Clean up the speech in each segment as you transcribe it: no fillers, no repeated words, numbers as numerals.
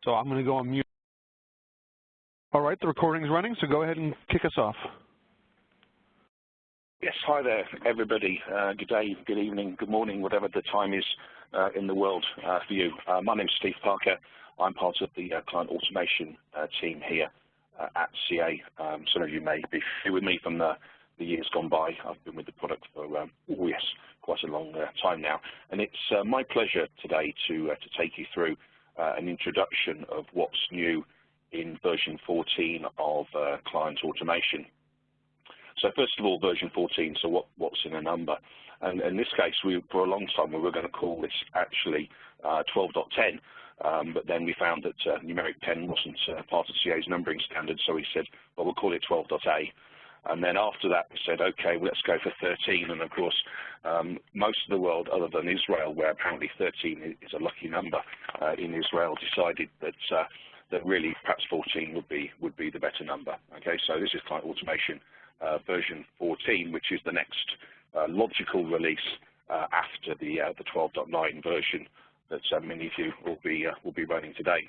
So I'm going to go on mute. All right, the recording's running, so go ahead and kick us off. Yes, hi there, everybody. Good day, good evening, good morning, whatever the time is in the world for you. My name's Steve Parker. I'm part of the client automation team here at CA. Some of you may be familiar with me from the years gone by. I've been with the product for, quite a long time now. And it's my pleasure today to take you through an introduction of what's new in version 14 of client automation. So first of all, version 14, so what's in a number? And in this case, for a long time, we were going to call this actually 12.10, but then we found that numeric 10 wasn't part of CA's numbering standard, so we said, well, we'll call it 12.A. And then after that, we said, okay, well, let's go for 13. And of course, most of the world, other than Israel, where apparently 13 is a lucky number in Israel, decided that that really perhaps 14 would be the better number. Okay, so this is client automation version 14, which is the next logical release after the 12.9 version that many of you will be running today.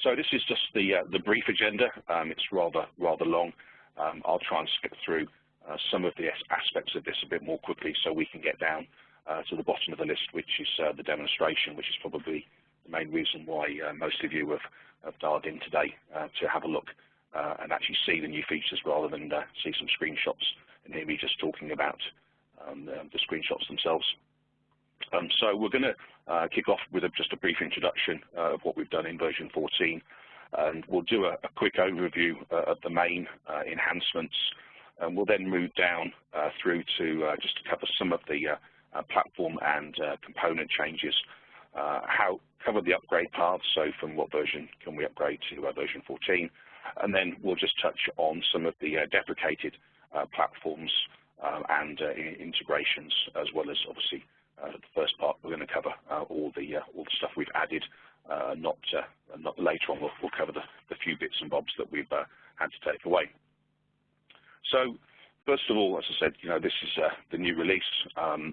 So this is just the brief agenda. It's rather long. I'll try and skip through some of the aspects of this a bit more quickly so we can get down to the bottom of the list, which is the demonstration, which is probably the main reason why most of you have dialed in today to have a look and actually see the new features rather than see some screenshots and hear me just talking about the screenshots themselves. So we're going to kick off with just a brief introduction of what we've done in version 14, and we'll do a quick overview of the main enhancements, and we'll then move down through to just to cover some of the platform and component changes, cover the upgrade paths, so from what version can we upgrade to version 14, and then we'll just touch on some of the deprecated platforms and integrations, as well as obviously the first part we're going to cover all the stuff we've added. Not later on. We'll cover the few bits and bobs that we've had to take away. So first of all, as I said, this is the new release.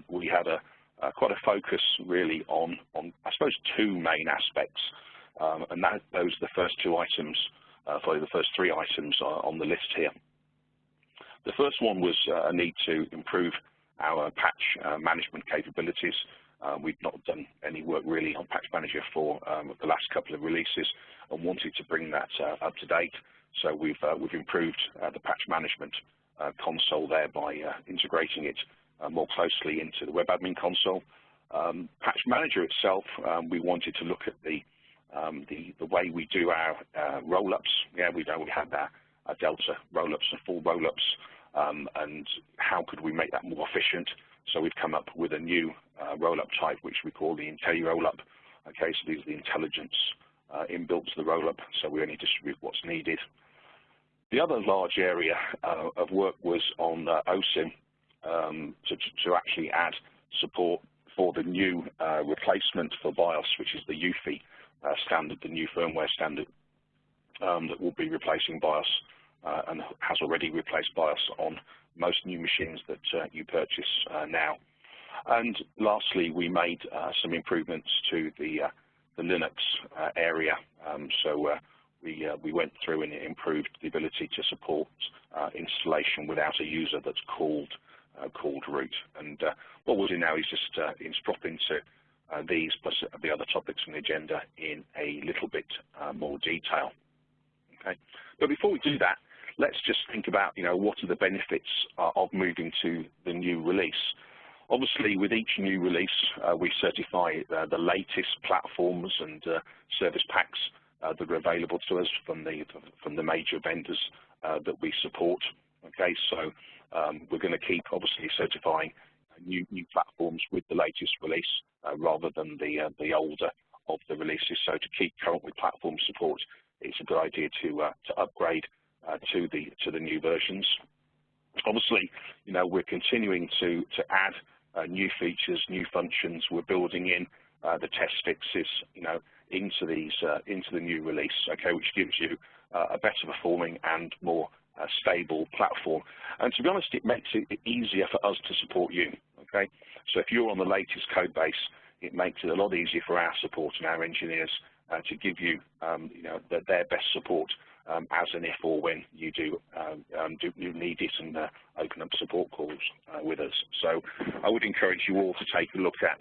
We had quite a focus really on I suppose two main aspects, and those are the first two items. Probably the first three items are on the list here. The first one was a need to improve our patch management capabilities. We've not done any work really on Patch Manager for the last couple of releases and wanted to bring that up to date. So we've improved the patch management console there by integrating it more closely into the web admin console. Patch Manager itself, we wanted to look at the way we do our rollups. Yeah, we have our Delta rollups and full rollups, and how could we make that more efficient? So we've come up with a new rollup type, which we call the IntelliRollup. Okay, so these are the intelligence inbuilt to the rollup, so we only distribute what's needed. The other large area of work was on OSIM to actually add support for the new replacement for BIOS, which is the UEFI standard, the new firmware standard that will be replacing BIOS and has already replaced BIOS on most new machines that you purchase now. And lastly, we made some improvements to the Linux area. So we went through and improved the ability to support installation without a user that's called root. And what we'll do now is just drop into these plus the other topics on the agenda in a little bit more detail. Okay, but before we do that, let's just think about what are the benefits of moving to the new release. Obviously, with each new release, we certify the latest platforms and service packs that are available to us from the major vendors that we support. Okay, so we're going to keep obviously certifying new platforms with the latest release rather than the older of the releases. So to keep current with platform support, it's a good idea to upgrade to the new versions. Obviously, we're continuing to add new features, new functions. We're building in the test fixes, into the new release. Okay, which gives you a better performing and more stable platform. And to be honest, it makes it easier for us to support you. Okay, so if you're on the latest code base, it makes it a lot easier for our support and our engineers to give you, their best support as and if or when you do you need it and open up support calls with us. So I would encourage you all to take a look at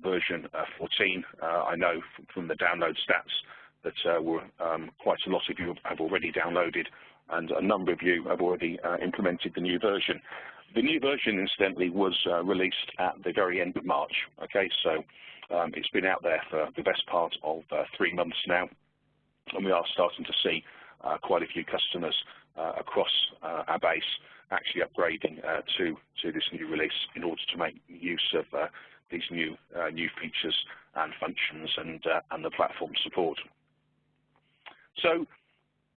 version 14. I know from the download stats that quite a lot of you have already downloaded, and a number of you have already implemented the new version. The new version, incidentally, was released at the very end of March. Okay, so it's been out there for the best part of 3 months now, and we are starting to see quite a few customers across our base actually upgrading to this new release in order to make use of these new features and functions and the platform support. So,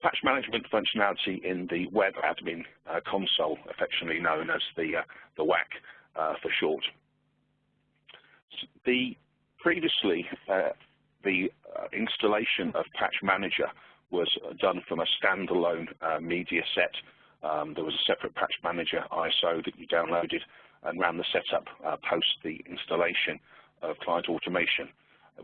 patch management functionality in the web admin console, affectionately known as the WAC for short. Previously, the installation of Patch Manager was done from a standalone media set. There was a separate Patch Manager ISO that you downloaded and ran the setup post the installation of client automation.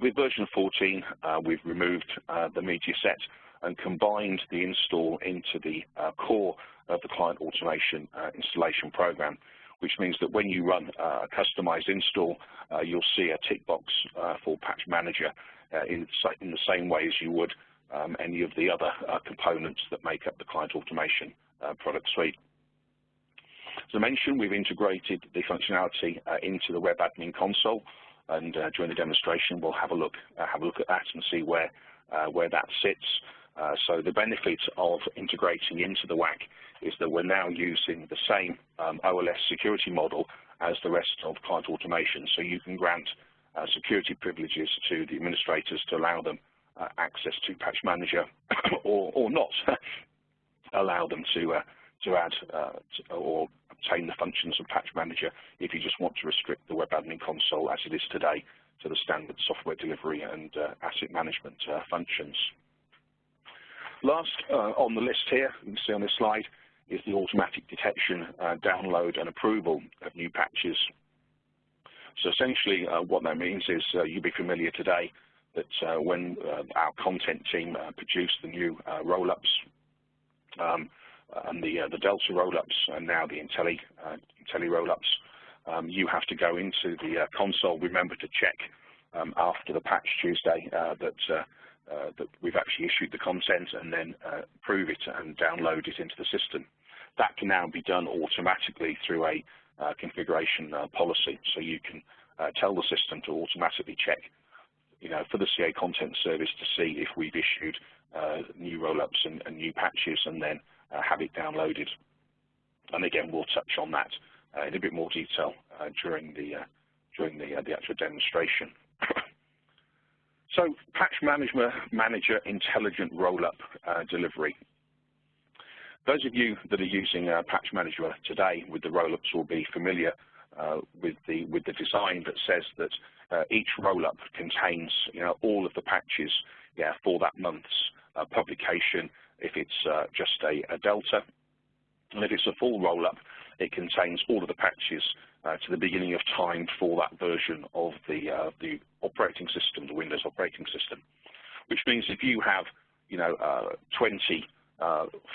With version 14, we've removed the media set and combined the install into the core of the client automation installation program, which means that when you run a customized install, you'll see a tick box for Patch Manager in the same way as you would any of the other components that make up the client automation product suite. As I mentioned, we've integrated the functionality into the web admin console, and during the demonstration, we'll have a look at that and see where that sits. So the benefit of integrating into the WAC is that we're now using the same OLS security model as the rest of client automation. So you can grant security privileges to the administrators to allow them access to Patch Manager, or not allow them to add or obtain the functions of Patch Manager if you just want to restrict the web admin console as it is today to the standard software delivery and asset management functions. Last on the list here, you can see on this slide, is the automatic detection, download and approval of new patches. So essentially what that means is you'll be familiar today that when our content team produced the new Rollups and the Delta Rollups and now the Intelli Rollups, you have to go into the console, remember to check after the patch Tuesday that we've actually issued the content, and then approve it and download it into the system. That can now be done automatically through a configuration policy, so you can tell the system to automatically check, for the CA content service to see if we've issued new rollups and new patches, and then have it downloaded. And again, we'll touch on that in a bit more detail during the actual demonstration. So, Patch Manager Intelligent Rollup Delivery. Those of you that are using Patch Manager today with the rollups will be familiar with the design that says that each rollup contains all of the patches for that month's publication. If it's just a Delta, and if it's a full rollup, it contains all of the patches to the beginning of time for that version of the operating system, the Windows operating system. Which means if you have 20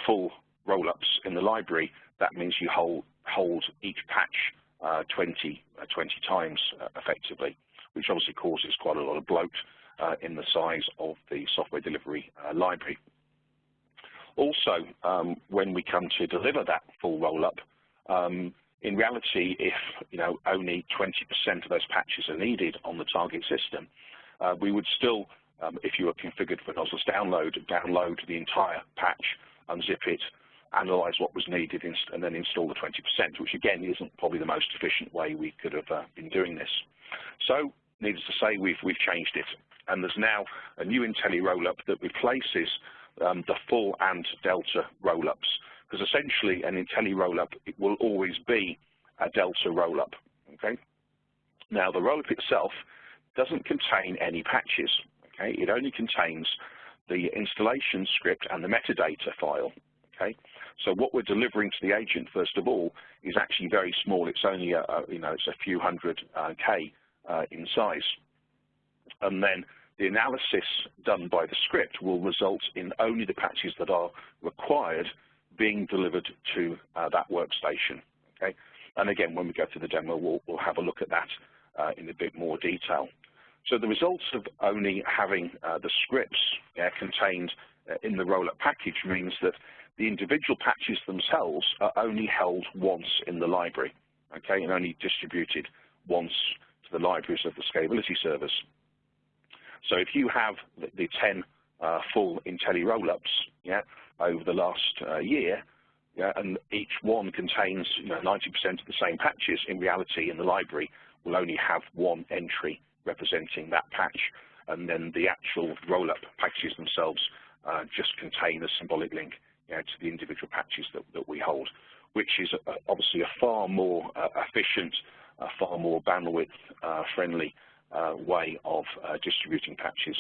full rollups in the library, that means you hold each patch 20 times effectively, which obviously causes quite a lot of bloat in the size of the software delivery library. Also, when we come to deliver that full rollup, in reality, if only 20% of those patches are needed on the target system, we would still, if you were configured for nozzles download the entire patch, unzip it, analyze what was needed, and then install the 20%, which again isn't probably the most efficient way we could have been doing this. So, needless to say, we've changed it, and there's now a new Intelli rollup that replaces the full and Delta rollups, because essentially an Intelli rollup, it will always be a Delta rollup. Okay. Now the rollup itself doesn't contain any patches. Okay, it only contains the installation script and the metadata file. Okay, so what we're delivering to the agent first of all is actually very small. It's only it's a few hundred K in size, and then the analysis done by the script will result in only the patches that are required being delivered to that workstation. Okay, and again, when we go through the demo, we'll have a look at that in a bit more detail. So the results of only having the scripts contained in the Rollup package means that the individual patches themselves are only held once in the library, okay, and only distributed once to the libraries of the scalability servers. So if you have the 10 full Intelli Rollups over the last year, and each one contains 90% of the same patches, in reality in the library will only have one entry representing that patch, and then the actual Rollup patches themselves just contain a symbolic link to the individual patches that we hold, which is obviously a far more efficient, far more bandwidth friendly way of distributing patches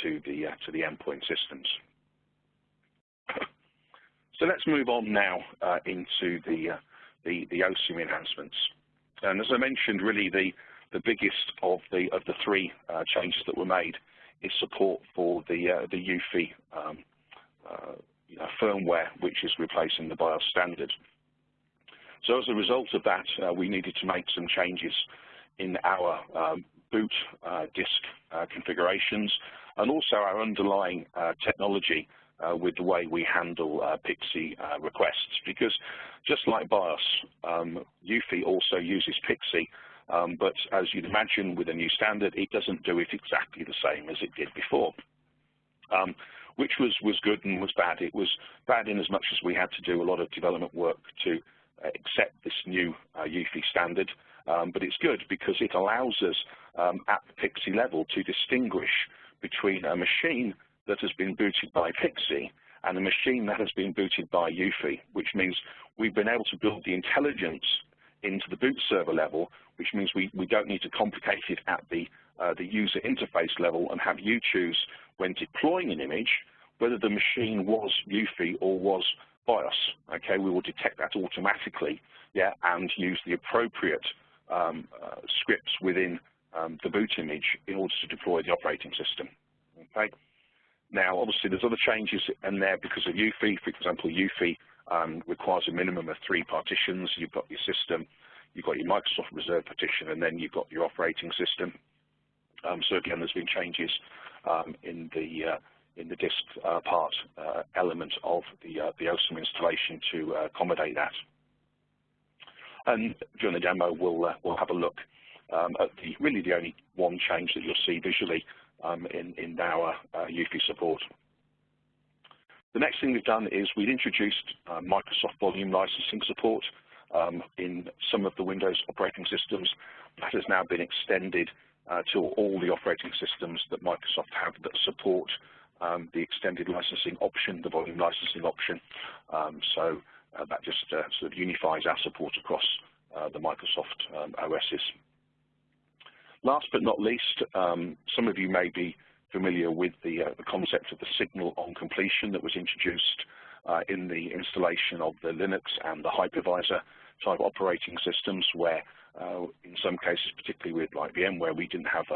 to the endpoint systems. So let's move on now into the OSIM enhancements. And as I mentioned, really the biggest of the three changes that were made is support for the UEFI firmware, which is replacing the BIOS standard. So as a result of that, we needed to make some changes in our boot disk configurations, and also our underlying technology with the way we handle PXE requests, because just like BIOS, UEFI also uses PXE, but as you'd imagine with a new standard, it doesn't do it exactly the same as it did before, which was good and was bad. It was bad in as much as we had to do a lot of development work to accept this new UEFI standard, but it's good because it allows us at the PXE level to distinguish between a machine that has been booted by PXE and a machine that has been booted by UEFI, which means we've been able to build the intelligence into the boot server level, which means we don't need to complicate it at the user interface level and have you choose when deploying an image whether the machine was UEFI or was BIOS. Okay, we will detect that automatically, and use the appropriate scripts within the boot image in order to deploy the operating system. Okay. Now, obviously, there's other changes in there because of UEFI. For example, UEFI requires a minimum of 3 partitions. You've got your system, you've got your Microsoft Reserve partition, and then you've got your operating system. So again, there's been changes in the disk part element of the OSIM installation to accommodate that. And during the demo, we'll have a look at really the only one change that you'll see visually in our UEFI support. The next thing we've done is we've introduced Microsoft volume licensing support in some of the Windows operating systems. That has now been extended to all the operating systems that Microsoft have that support the extended licensing option, the volume licensing option. So that just sort of unifies our support across the Microsoft OSs. Last but not least, some of you may be familiar with the concept of the signal on completion that was introduced in the installation of the Linux and the hypervisor type operating systems, where in some cases, particularly with like VMware, we didn't have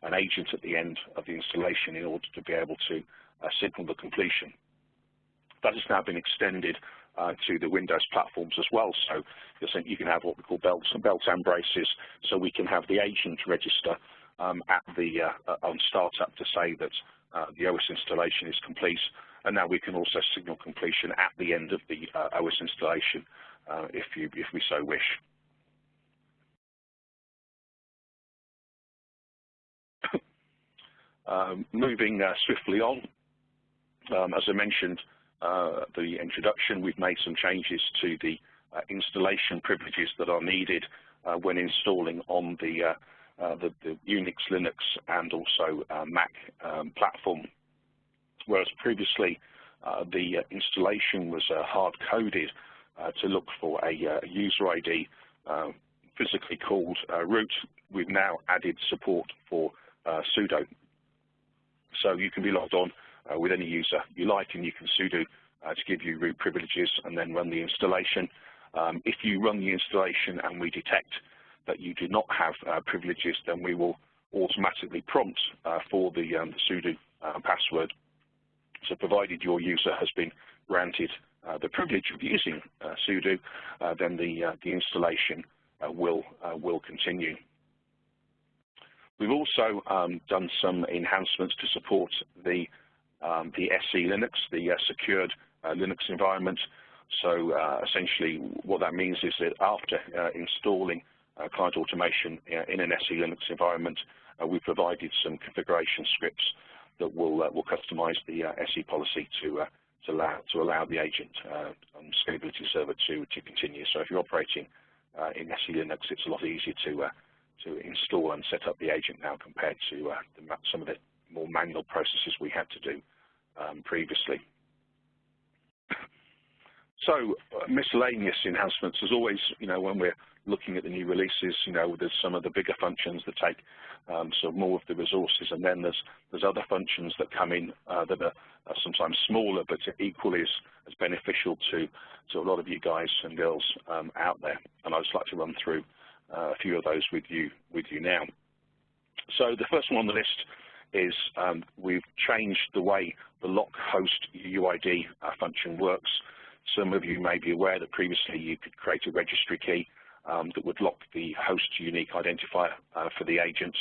an agent at the end of the installation in order to be able to signal the completion. That has now been extended to the Windows platforms as well, so you can have what we call belt and braces, so we can have the agent register at the on startup to say that the OS installation is complete, and now we can also signal completion at the end of the OS installation if we so wish. Moving swiftly on, as I mentioned, the introduction, we've made some changes to the installation privileges that are needed when installing on the Unix, Linux, and also Mac platform. Whereas previously the installation was hard-coded to look for a user ID physically called root, we've now added support for sudo. So you can be logged on with any user you like, and you can sudo to give you root privileges and then run the installation. If you run the installation and we detect that you do not have privileges, then we will automatically prompt for the sudo password. So provided your user has been granted the privilege of using sudo, then the installation will continue. We've also done some enhancements to support the SE Linux, the secured Linux environment. So essentially what that means is that after installing client automation in an SE Linux environment, we provided some configuration scripts that will customize the SE policy to allow the agent scalability server to continue. So if you're operating in SE Linux, it's a lot easier to install and set up the agent now compared to some of the more manual processes we had to do previously. So miscellaneous enhancements, as always, when we're looking at the new releases, there's some of the bigger functions that take sort of more of the resources, and then there's other functions that come in that are sometimes smaller but equally as beneficial to a lot of you guys and girls out there. And I'd just like to run through a few of those with you now. So the first one on the list is we've changed the way the lock host UID function works. Some of you may be aware that previously you could create a registry key that would lock the host unique identifier for the agent.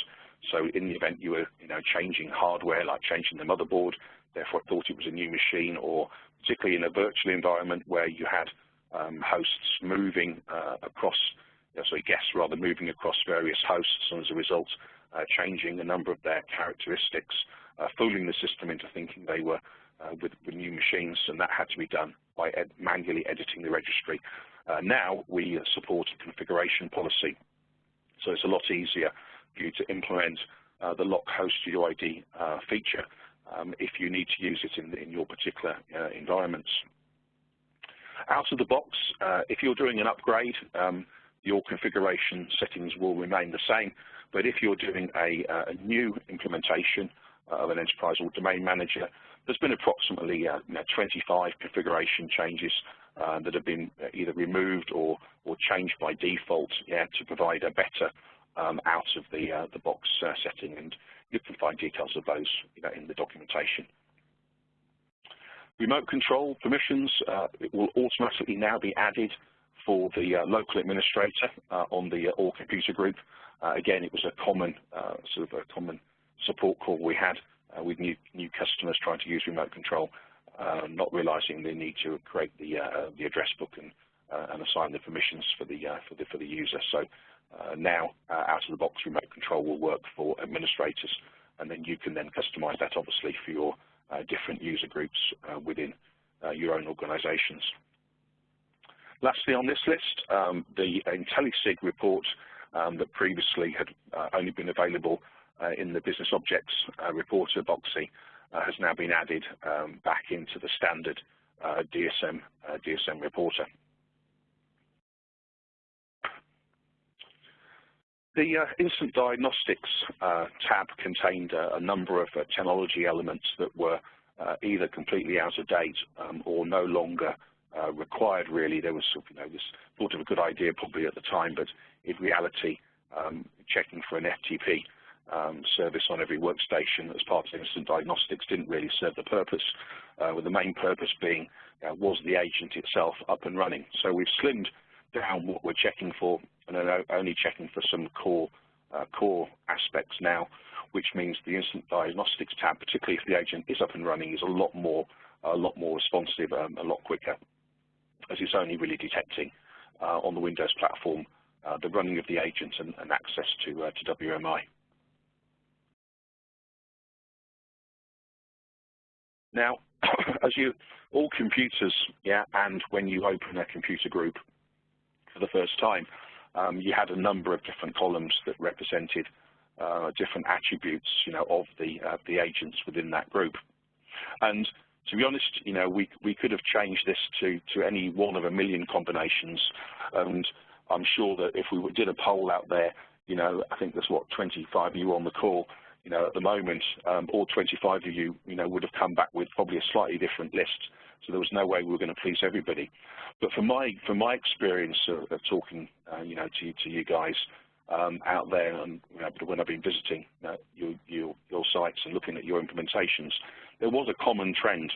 So in the event you were changing hardware, like changing the motherboard, therefore thought it was a new machine, or particularly in a virtual environment where you had hosts moving across, guests rather, moving across various hosts, and as a result changing a number of their characteristics, fooling the system into thinking they were with new machines, and that had to be done by manually editing the registry. Now we support a configuration policy, so it's a lot easier for you to implement the lock host UID feature if you need to use it in your particular environments. Out of the box, if you're doing an upgrade, your configuration settings will remain the same, but if you're doing a new implementation of an enterprise or domain manager, there's been approximately 25 configuration changes that have been either removed or changed by default to provide a better out of the box setting, and you can find details of those in the documentation. Remote control permissions it will automatically now be added for the local administrator on the all computer group. Again, it was a common common support call we had with new customers trying to use remote control, not realizing the need to create the address book and assign the permissions for the user. So now out of the box remote control will work for administrators, and then you can then customize that obviously for your different user groups within your own organizations. Lastly on this list, the IntelliSig report that previously had only been available in the Business Objects reporter boxy has now been added back into the standard DSM reporter. The Instant Diagnostics tab contained a number of technology elements that were either completely out of date or no longer required really. There was this thought of a good idea probably at the time, but in reality checking for an FTP service on every workstation as part of Instant Diagnostics didn't really serve the purpose, with the main purpose being was the agent itself up and running. So we've slimmed down what we're checking for and are only checking for some core aspects now, which means the Instant Diagnostics tab, particularly if the agent is up and running, is a lot more responsive, a lot quicker, as it's only really detecting on the Windows platform the running of the agent and access to WMI. Now, as all computers, and when you open a computer group for the first time, you had a number of different columns that represented different attributes, of the agents within that group. And to be honest, we could have changed this to any one of a million combinations, and I'm sure that if we did a poll out there, I think there's 25 of you on the call. At the moment, all 25 of you, would have come back with probably a slightly different list. So there was no way we were going to please everybody. But from my experience of talking, to you guys, out there, and when I've been visiting your sites and looking at your implementations, there was a common trend,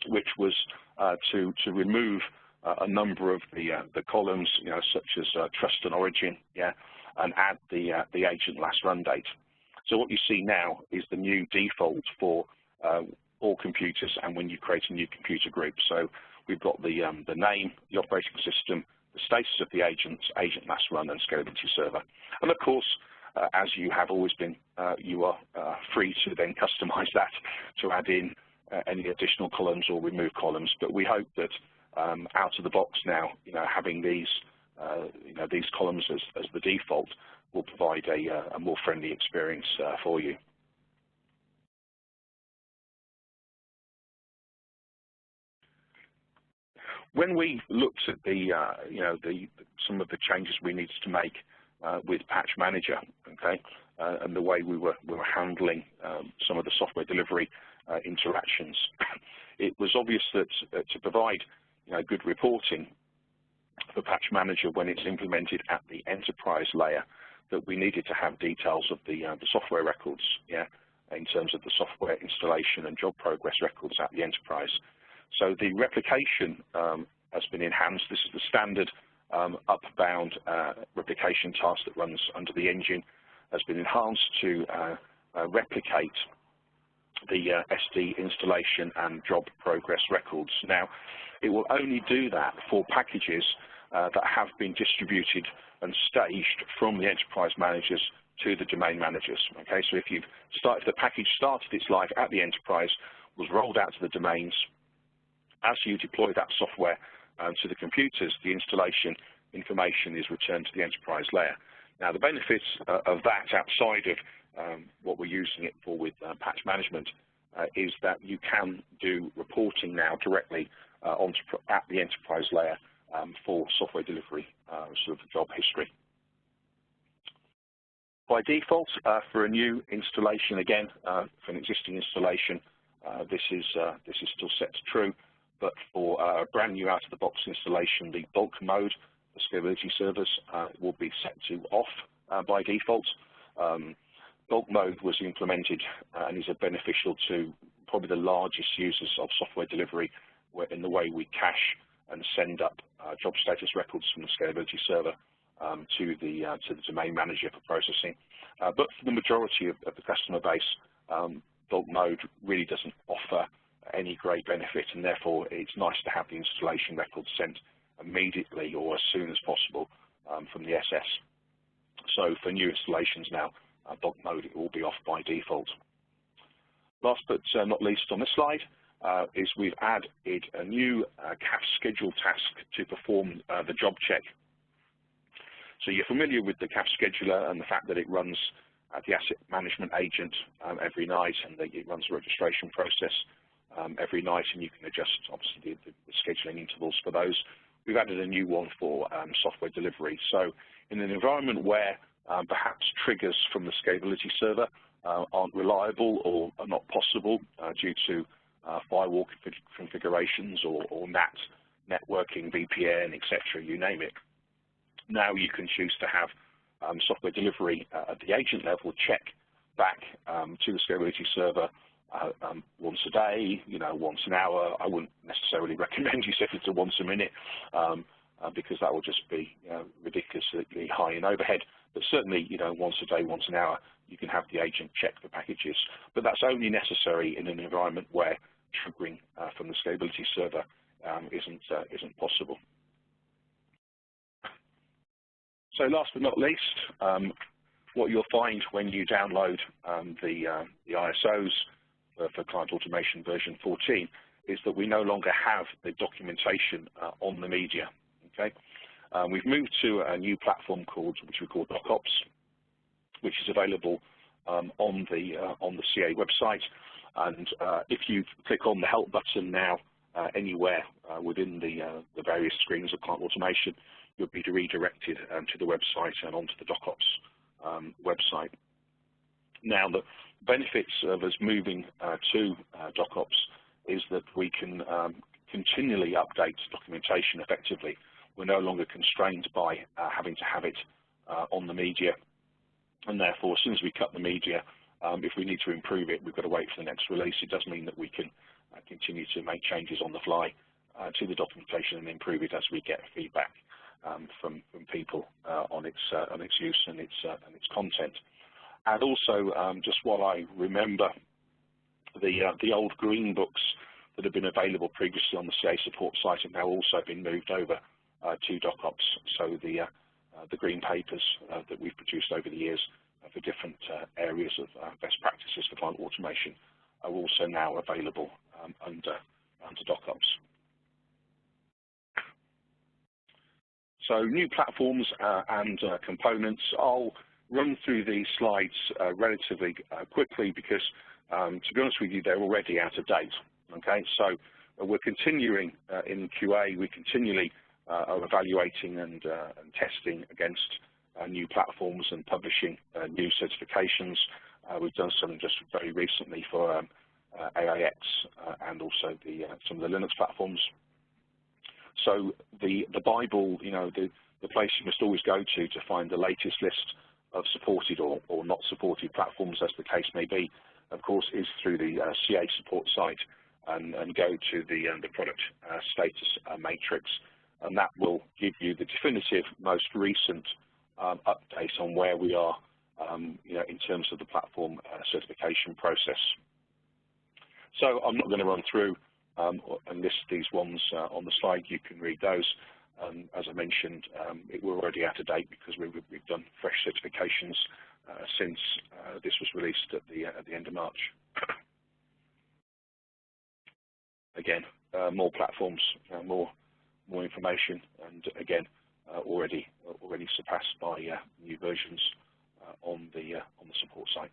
which was to remove a number of the columns, such as trust and origin, and add the agent last run date. So what you see now is the new default for all computers, and when you create a new computer group. So we've got the name, the operating system, the status of the agent, agent last run, and scalability server. And of course, as you have always been, you are free to then customize that to add in any additional columns or remove columns. But we hope that out of the box now, having these these columns as the default will provide a more friendly experience for you. When we looked at some of the changes we needed to make with Patch Manager, and the way we were handling some of the software delivery interactions, it was obvious that to provide good reporting for Patch Manager when it's implemented at the enterprise layer, that we needed to have details of the software records, in terms of the software installation and job progress records at the enterprise. So the replication has been enhanced. This is the standard up-bound replication task that runs under the engine, has been enhanced to replicate the SD installation and job progress records. Now, it will only do that for packages that have been distributed and staged from the enterprise managers to the domain managers. So if the package started its life at the enterprise, was rolled out to the domains, as you deploy that software to the computers, the installation information is returned to the enterprise layer. Now, the benefits of that outside of what we're using it for with patch management is that you can do reporting now directly at the enterprise layer for software delivery, sort of job history. By default, for a new installation, again, for an existing installation, this is still set to true. But for a brand new out-of-the-box installation, the bulk mode for scalability servers will be set to off by default. Bulk mode was implemented and is beneficial to probably the largest users of software delivery, in the way we cache and send up job status records from the scalability server to the domain manager for processing. But for the majority of the customer base, bulk mode really doesn't offer any great benefit, and therefore it's nice to have the installation records sent immediately or as soon as possible from the SS. So for new installations now, bulk mode it will be off by default. Last but not least on this slide is we've added a new CAF schedule task to perform the job check. So you're familiar with the CAF scheduler and the fact that it runs the asset management agent every night, and that it runs the registration process every night, and you can adjust obviously the scheduling intervals for those. We've added a new one for software delivery. So in an environment where perhaps triggers from the scalability server aren't reliable or are not possible due to firewall configurations or NAT, networking, VPN, etc., you name it, now you can choose to have software delivery at the agent level check back to the scalability server once a day, once an hour. I wouldn't necessarily recommend you set it to once a minute because that will just be ridiculously high in overhead. But certainly, once a day, once an hour, you can have the agent check the packages. But that's only necessary in an environment where triggering from the scalability server isn't possible. So last but not least, what you'll find when you download the ISOs for Client Automation version 14 is that we no longer have the documentation on the media. We've moved to a new platform which we call DocOps, which is available on the CA website. And if you click on the help button now anywhere within the various screens of Client Automation, you'll be redirected to the website and onto the DocOps website. Now, the benefits of us moving to DocOps is that we can continually update documentation effectively. We're no longer constrained by having to have it on the media, and therefore, as soon as we cut the media, if we need to improve it, we've got to wait for the next release. It does mean that we can continue to make changes on the fly to the documentation and improve it as we get feedback from people on its use and its content. And also, just while I remember, the old green books that have been available previously on the CA support site have now also been moved over to DocOps. So the green papers that we've produced over the years for different areas of best practices for client automation are also now available under DocOps. So new platforms and components. I'll run through these slides relatively quickly because, to be honest with you, they're already out of date. Okay, so we're continuing in QA. We continually are evaluating and testing against new platforms and publishing new certifications. We've done some just very recently for AIX and also some of the Linux platforms. So the Bible, you know, the place you must always go to find the latest list of supported or not supported platforms, as the case may be, of course, is through the CA support site, and go to the product status matrix, and that will give you the definitive, most recent update on where we are, you know, in terms of the platform certification process. So I'm not going to run through and list these ones on the slide. You can read those. As I mentioned, we're already out of date because we've done fresh certifications since this was released at the end of March. Again, more platforms, more information, and again, already surpassed by new versions on the support site.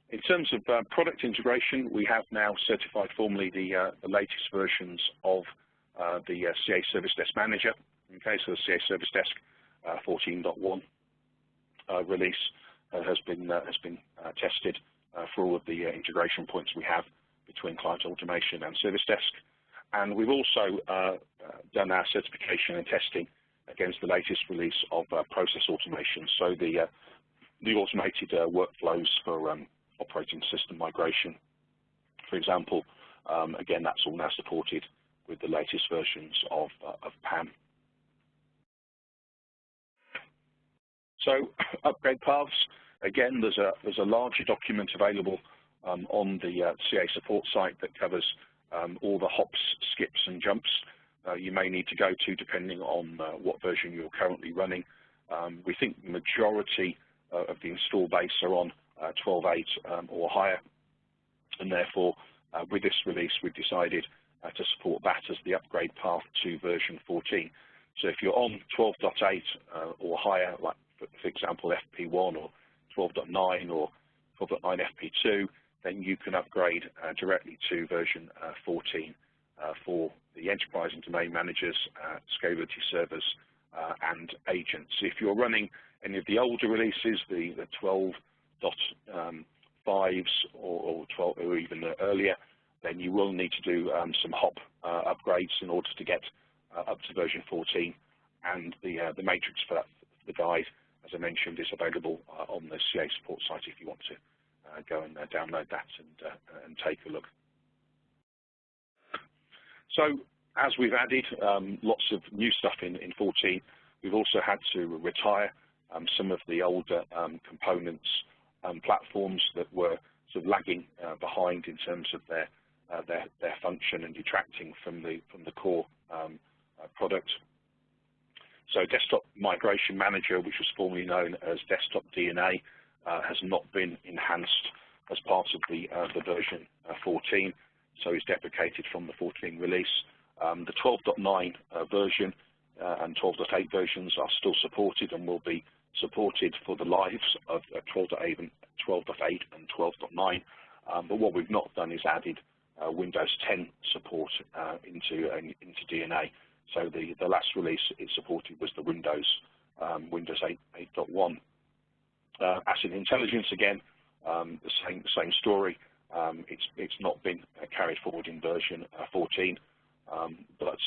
In terms of product integration, we have now certified formally the latest versions of the CA Service Desk Manager. Okay, so the CA Service Desk 14.1 release has been tested for all of the integration points we have between client automation and Service Desk, and we've also done our certification and testing against the latest release of process automation. So the automated workflows for operating system migration, for example, again, that's all now supported with the latest versions of PAM. So upgrade paths, again, there's a larger document available on the CA support site that covers all the hops, skips, and jumps you may need to go to depending on what version you're currently running. We think the majority of the install base are on 12.8 or higher, and therefore with this release we've decided to support that as the upgrade path to version 14. So if you're on 12.8 or higher, like for example FP1 or 12.9 or 12.9 FP2, then you can upgrade directly to version 14 for the enterprise and domain managers, scalability servers, and agents. If you're running any of the older releases, the 12.5s or 12 or even earlier, then you will need to do some hop upgrades in order to get up to version 14. And the matrix for that, the guide, as I mentioned, is available on the CA support site if you want to go and download that and take a look. So as we've added lots of new stuff in 14, we've also had to retire some of the older components platforms that were sort of lagging behind in terms of their function and detracting from the core product. So Desktop Migration Manager, which was formerly known as Desktop DNA, has not been enhanced as part of the version 14, so is deprecated from the 14 release. The 12.9 version and 12.8 versions are still supported and will be supported for the lives of 12.8 and 12.9, but what we've not done is added Windows 10 support into DNA. So the last release it supported was the Windows 8.1. Asset Intelligence, again, the same story. it's not been carried forward in version 14, but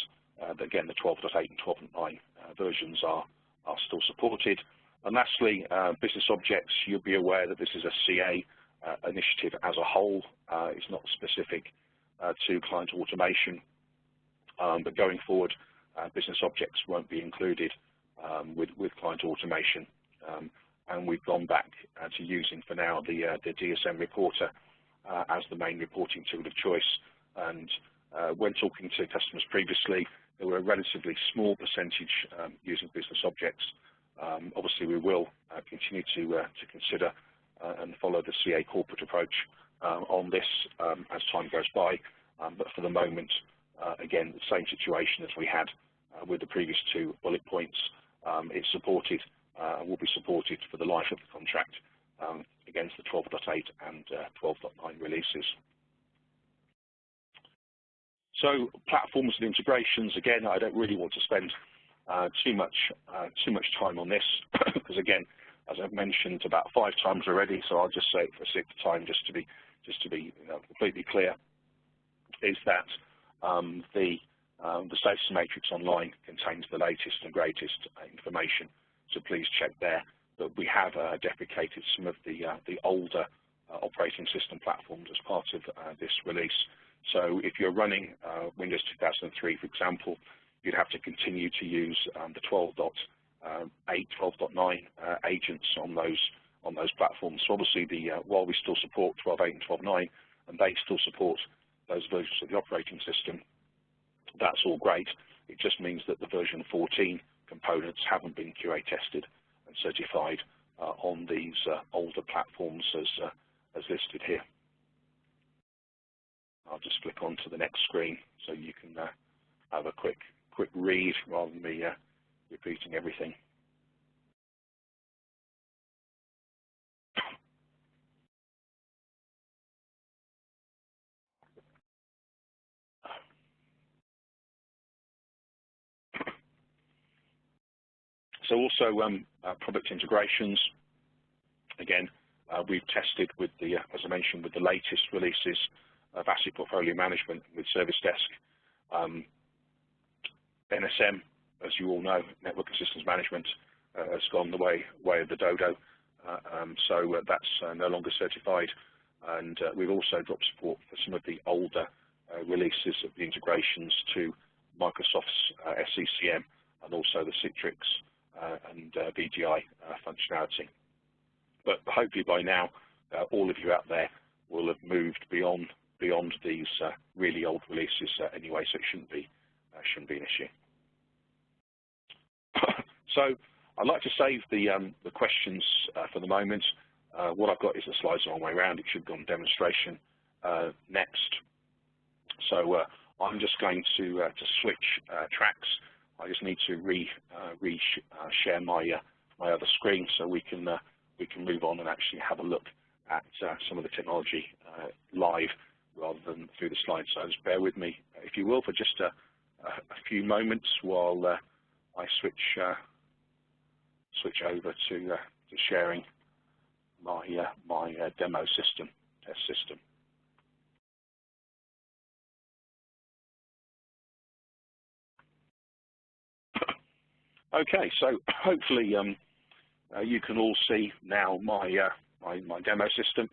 again, the 12.8 and 12.9 versions are still supported. And lastly, business objects, you'll be aware that this is a CA initiative as a whole. It's not specific to client automation, but going forward, business objects won't be included with client automation. And we've gone back to using for now the DSM reporter as the main reporting tool of choice. And when talking to customers previously, there were a relatively small percentage using business objects. Obviously, we will continue to consider and follow the CA corporate approach on this as time goes by. But for the moment, again, the same situation as we had with the previous two bullet points. It's supported and will be supported for the life of the contract against the 12.8 and 12.9 releases. So platforms and integrations, again, I don't really want to spend too much time on this because, again, as I've mentioned about 5 times already, so I'll just say it for a 6th time just to be completely clear, is that the status matrix online contains the latest and greatest information. So please check there. But we have deprecated some of the older operating system platforms as part of this release. So if you're running Windows 2003, for example, you'd have to continue to use the 12.8, 12.9 agents on those platforms. So obviously, while we still support 12.8 and 12.9, and they still support those versions of the operating system, that's all great. It just means that the version 14 components haven't been QA tested and certified on these older platforms as listed here. I'll just click on to the next screen so you can have a quick read rather than me repeating everything. So also product integrations. Again, we've tested with the, as I mentioned, with the latest releases of asset portfolio management with Service Desk. NSM, as you all know, Network and Systems Management, has gone the way of the dodo. So that's no longer certified. And we've also dropped support for some of the older releases of the integrations to Microsoft's SCCM and also the Citrix and VDI functionality. But hopefully by now, all of you out there will have moved beyond these really old releases anyway, so it shouldn't be an issue. So I'd like to save the questions for the moment. What I've got is the slides the long way around. It should go on demonstration next. So I'm just going to switch tracks. I just need to share my other screen so we can move on and actually have a look at some of the technology live rather than through the slides. So just bear with me, if you will, for just a few moments while I switch over to sharing my demo system, test system. Okay, so hopefully you can all see now my demo system,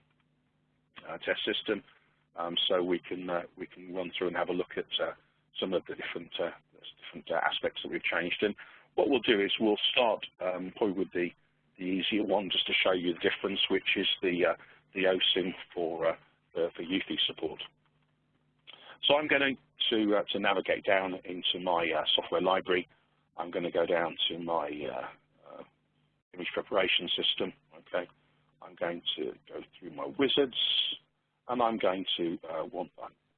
test system. So we can run through and have a look at some of the different aspects that we've changed. And what we'll do is we'll start probably with the easier one, just to show you the difference, which is the OSIM for UEFI support. So I'm going to navigate down into my software library. I'm going to go down to my image preparation system. Okay, I'm going to go through my wizards, and I'm going to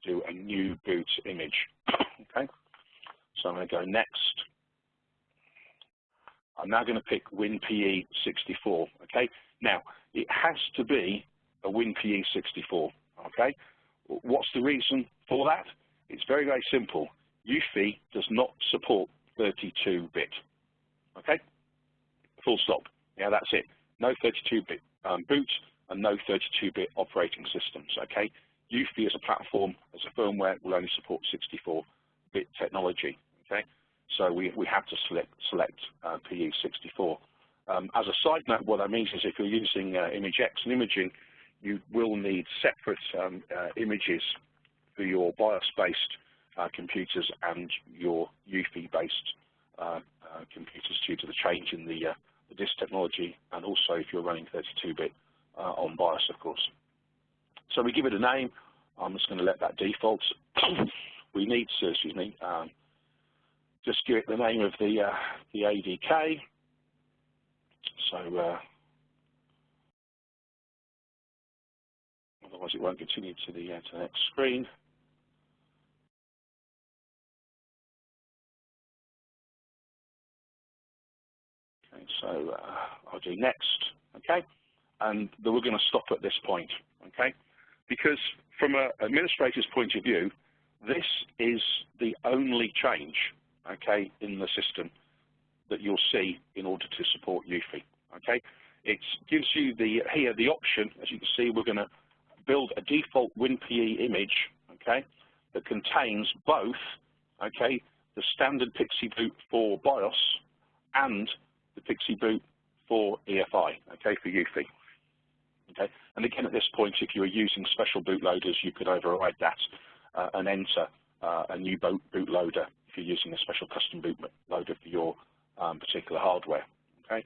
do a new boot image. Okay, so I'm going to go next. I'm now going to pick WinPE64. Okay, now it has to be a WinPE64. Okay, what's the reason for that? It's very, very simple. UEFI does not support 32-bit. Okay, full stop. Yeah, that's it. No 32-bit boot and no 32-bit operating systems. Okay, UEFI as a platform, as a firmware, will only support 64-bit technology. Okay, so we have to select PE64. As a side note, what that means is if you're using ImageX and imaging, you will need separate images for your BIOS-based computers and your UEFI-based computers due to the change in the disk technology, and also if you're running 32-bit on BIOS, of course. So we give it a name. I'm just going to let that default. We need to, just give it the name of the ADK. So otherwise it won't continue to the next screen. Okay, so I'll do next. Okay, and then we're going to stop at this point. Okay, because from an administrator's point of view, this is the only change, okay, in the system that you'll see in order to support UEFI. Okay, it gives you here the option. As you can see, we're going to build a default WinPE image, okay, that contains both, okay, the standard PXE boot for BIOS and the PXE boot for EFI, okay, for UEFI. Okay, and again at this point, if you were using special bootloaders, you could override that and enter a new bootloader if you're using a special custom bootloader for your particular hardware. Okay,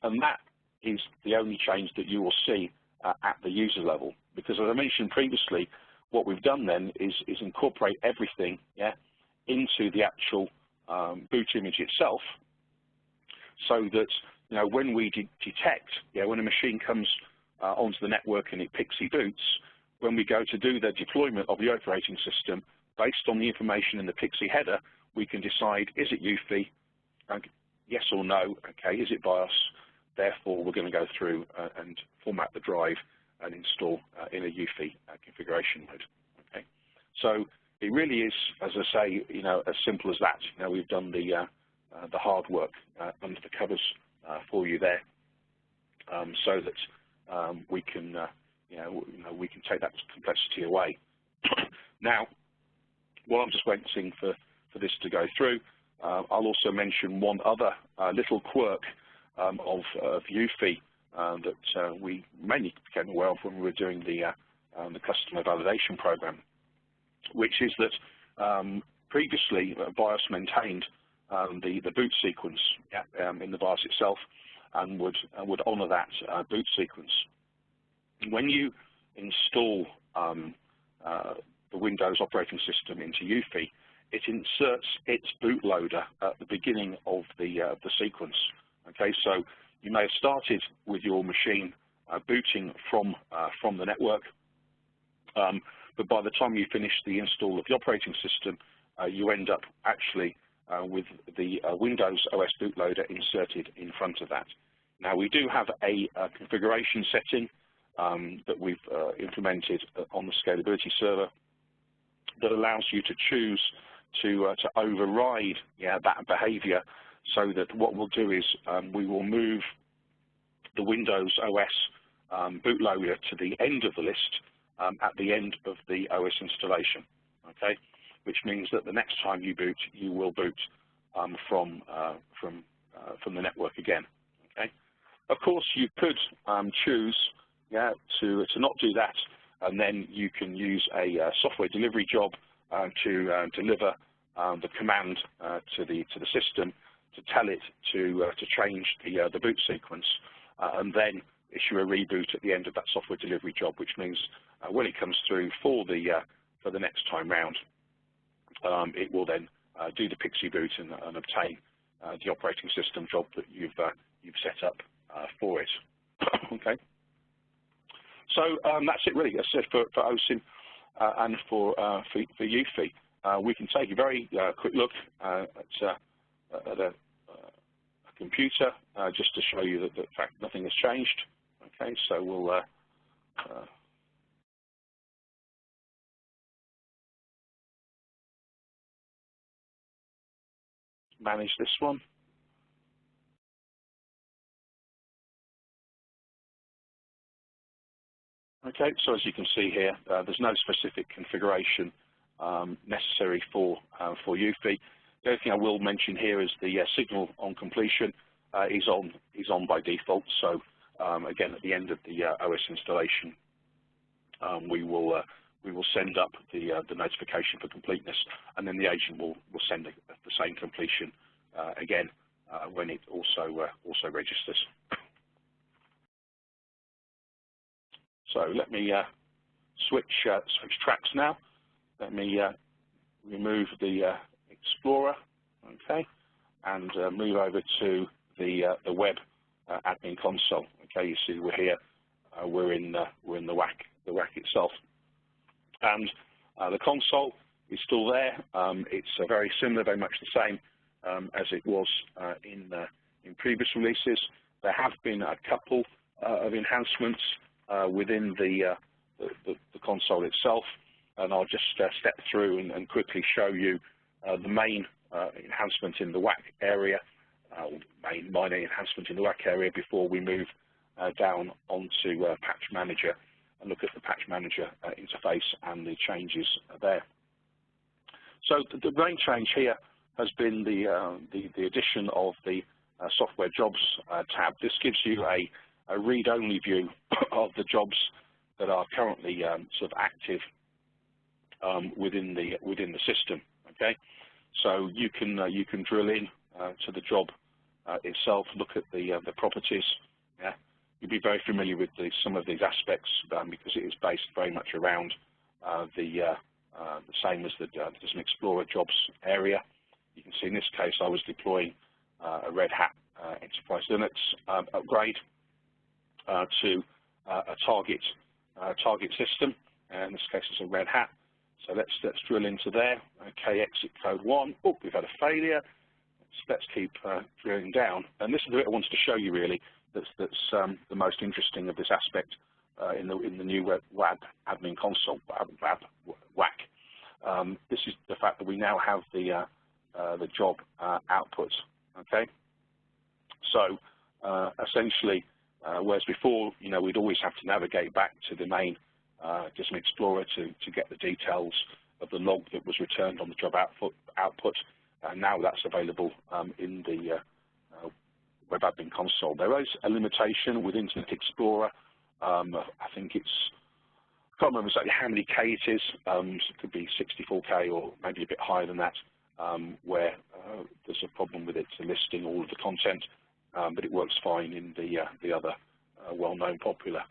and that is the only change that you will see at the user level, because as I mentioned previously, what we've done then is incorporate everything, yeah, into the actual boot image itself, so that when we detect, when a machine comes onto the network and it PXE boots, when we go to do the deployment of the operating system, based on the information in the PXE header, we can decide, is it UEFI, yes or no, okay, is it BIOS, therefore we're going to go through and format the drive and install in a UEFI configuration mode. Okay, so it really is, as I say, as simple as that. We've done the hard work under the covers for you there, so that we can, we can take that complexity away. Now, while I'm just waiting for this to go through, I'll also mention one other little quirk of UEFI that we mainly became aware of when we were doing the customer validation program, which is that previously BIOS maintained the boot sequence in the BIOS itself, and would honour that boot sequence. When you install the Windows operating system into UEFI, it inserts its bootloader at the beginning of the sequence. Okay, so you may have started with your machine booting from the network, but by the time you finish the install of the operating system, you end up actually with the Windows OS bootloader inserted in front of that. Now, we do have a configuration setting that we've implemented on the scalability server that allows you to choose to override that behavior, so that what we'll do is we will move the Windows OS bootloader to the end of the list at the end of the OS installation. Okay, which means that the next time you boot, you will boot from the network again. Okay, of course you could choose to not do that, and then you can use a software delivery job to deliver the command to the system to tell it to change the boot sequence, and then issue a reboot at the end of that software delivery job, which means when it comes through for the next time round, it will then do the PXE boot and obtain the operating system job that you've set up for it. Okay. So that's it really. As I said, for OSIM and for UEFI, we can take a very quick look at a computer just to show you that in fact nothing has changed. Okay, so we'll manage this one. Okay, so as you can see here, there's no specific configuration necessary for UEFI. The only thing I will mention here is the signal on completion is on by default. So again, at the end of the OS installation, we will send up the notification for completeness, and then the agent will send the same completion again when it also registers. So let me switch tracks now. Let me remove the Explorer, okay, and move over to the web admin console. Okay, you see we're here. We're in the WAC itself, and the console is still there. It's very similar, very much the same as it was in previous releases. There have been a couple of enhancements within the console itself, and I'll just step through and quickly show you the main enhancement in the WAC area, main minor enhancement in the WAC area before we move down onto Patch Manager and look at the Patch Manager interface and the changes there. So the main change here has been the addition of the Software Jobs tab. This gives you a read-only view of the jobs that are currently sort of active within the system. Okay, so you can drill in to the job itself, look at the properties. Yeah, you'll be very familiar with some of these aspects because it is based very much around the same as the DISM Explorer jobs area. You can see in this case I was deploying a Red Hat Enterprise Linux upgrade to a target system, and in this case it's a Red Hat. So let's drill into there. Okay, exit code 1. Oh, we've had a failure. Let's keep drilling down. And this is the bit I wanted to show you really. That's the most interesting of this aspect in the new web admin console, WAC. This is the fact that we now have the job output. Okay. So essentially, whereas before, we'd always have to navigate back to the main DISM Explorer to get the details of the log that was returned on the job output. And now that's available in the web admin console. There is a limitation with Internet Explorer. I think I can't remember exactly how many K it is. It could be 64K or maybe a bit higher than that, where there's a problem with it listing all of the content, but it works fine in the other well-known popular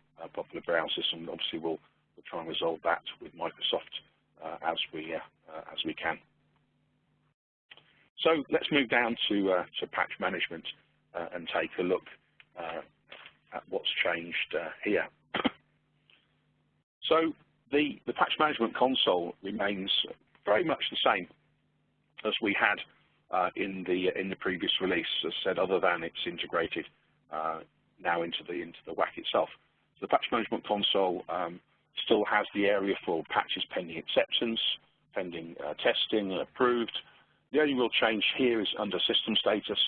browsers, and obviously we'll try and resolve that with Microsoft as we can. So let's move down to patch management and take a look at what's changed here. So the patch management console remains very much the same as we had in the previous release, as said, other than it's integrated now into the WAC itself. So the patch management console still has the area for patches pending acceptance, pending testing, and approved. The only real change here is under system status.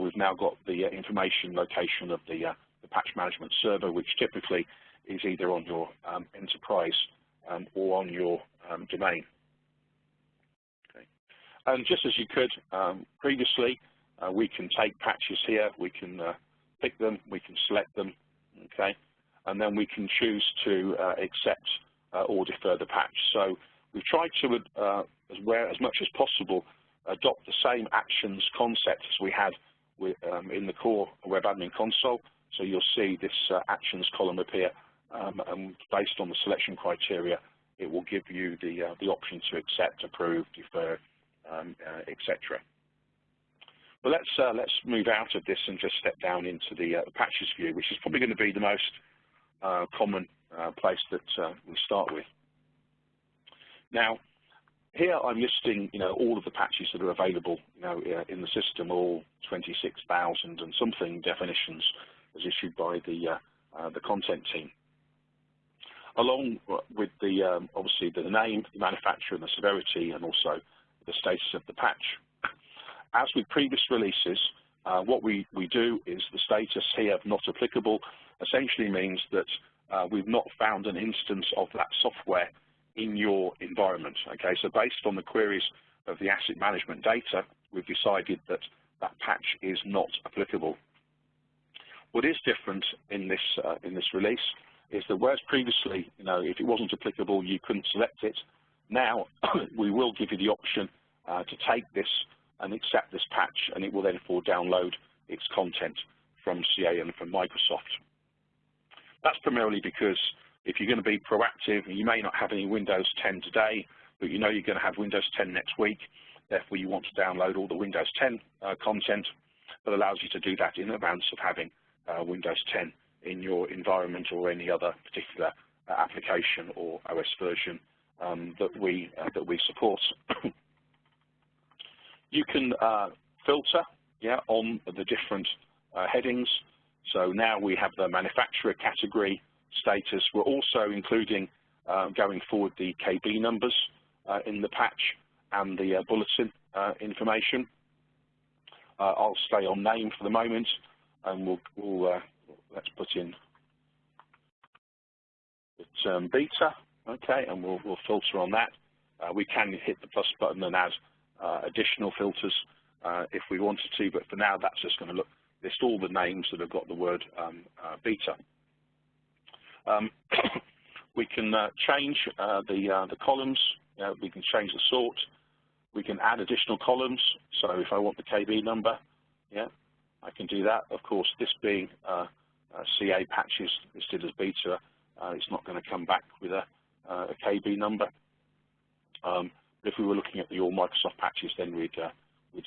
We've now got the information location of the patch management server, which typically is either on your enterprise or on your domain. Okay. And just as you could previously, we can take patches here, we can pick them, we can select them, okay, and then we can choose to accept or defer the patch. So we've tried to, as much as possible, adopt the same actions concept as we had in the core web admin console. So you'll see this actions column appear, and based on the selection criteria, it will give you the option to accept, approve, defer, etc. But let's move out of this and just step down into the patches view, which is probably going to be the most common place that we start with. Now, here I'm listing, all of the patches that are available, in the system, all 26,000 and something definitions as issued by the content team, along with obviously the name, the manufacturer, and the severity, and also the status of the patch. As with previous releases, what we do is the status here of not applicable essentially means that we've not found an instance of that software in your environment. Okay, so based on the queries of the asset management data, we've decided that that patch is not applicable. What is different in this release is that whereas previously, if it wasn't applicable, you couldn't select it. Now we will give you the option to take this and accept this patch, and it will then download its content from CA and from Microsoft. That's primarily because if you're going to be proactive, you may not have any Windows 10 today, but you know you're going to have Windows 10 next week. Therefore, you want to download all the Windows 10 content that allows you to do that in advance of having Windows 10 in your environment or any other particular application or OS version that we support. You can filter on the different headings. So now we have the manufacturer category status. We're also including going forward the KB numbers in the patch and the bulletin information. I'll stay on name for the moment, and let's put in the term beta, okay, and we'll filter on that. We can hit the plus button and add additional filters if we wanted to, but for now that's just going to list all the names that have got the word beta. We can change the columns. We can change the sort. We can add additional columns. So if I want the KB number, I can do that. Of course, this being CA patches listed as beta, it's not going to come back with a KB number. If we were looking at the all Microsoft patches, then we'd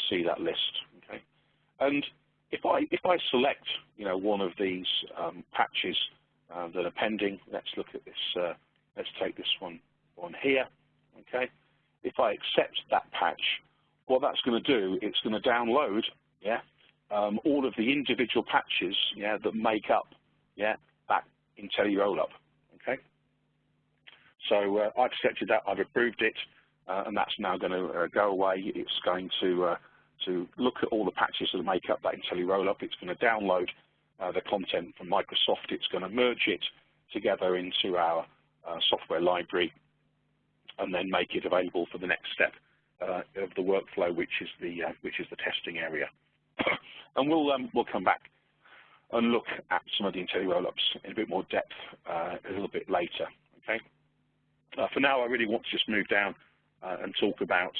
see that list. Okay, and if I select one of these patches that are pending, let's look at this. Let's take this one here. Okay, if I accept that patch, what that's going to do, it's going to download all of the individual patches that make up that IntelliRollup. Okay, so I've accepted that, I've approved it, and that's now going to go away. It's going to look at all the patches that make up that IntelliRollup. It's going to download the content from Microsoft. It's going to merge it together into our software library, and then make it available for the next step of the workflow, which is the testing area. And we'll come back and look at some of the IntelliRollups in a bit more depth a little bit later. Okay. For now, I really want to just move down and talk about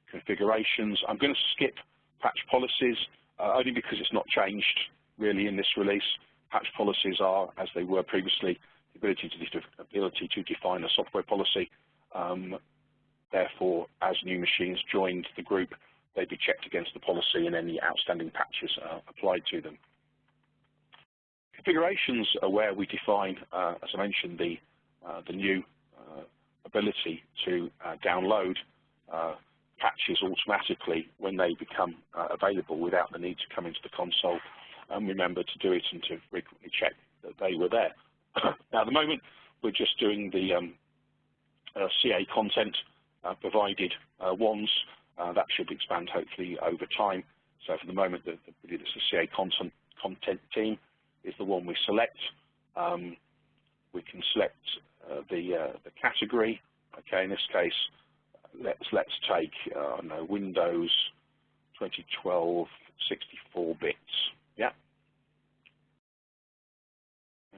configurations. I'm going to skip patch policies only because it's not changed really in this release. Patch policies are as they were previously, the ability to define a software policy. Therefore, as new machines joined the group, they'd be checked against the policy and any outstanding patches applied to them. Configurations are where we define, as I mentioned, the new ability to download patches automatically when they become available without the need to come into the console and remember to do it and to frequently check that they were there. Now, at the moment, we're just doing the CA content provided ones. That should expand hopefully over time. So for the moment, the CA content team is the one we select. We can select the category. Okay, in this case, let's take Windows 2012 64 bits. Yeah.